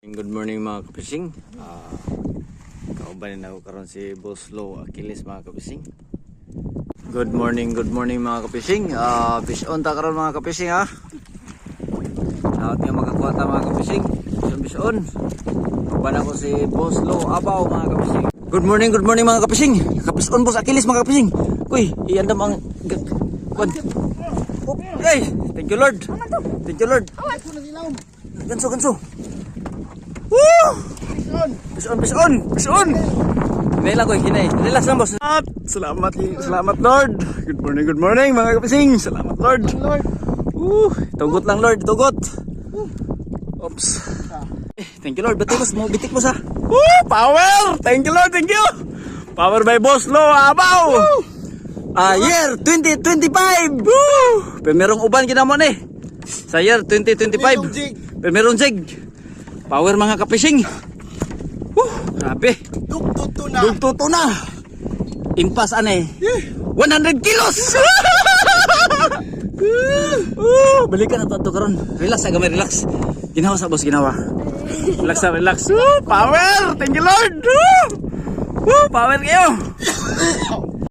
Good morning mga kapising. Kaubanin ako karon si Boss Low Achilles mga kapising. Good morning mga kapising. Fish on ta karon mga kapising ha. Lahat nga makakuha ta mga kapising. Fish on. Kauban ako si Boss Low Abaw mga kapising. Good morning mga kapising. Kapis on Boss Achilles mga kapising. Uy, iandam ang hey, thank you Lord. Thank you Lord. Ganso. Woo! Fish on. Hinay lang ko, hinay. Relax lang boss. Salamat Lord. Good morning mga kapising. Salamat Lord. Tugot lang Lord, tugot. Oops. Thank you Lord. Bitik mo sa. Power! Thank you Lord, thank you. Power by Boss Low Abaw. Year 2025. Woo! Merong uban kinamon eh. Sa year 2025. Merong jig. Power mga kapising. Grabe. Dugtuto na. Impas ane. 100 kilos. Balikan na to karon. Relax sa gamay, relax. Ginawa sa boss, ginawa. Relax. Power. Thank you Lord. Power kayo.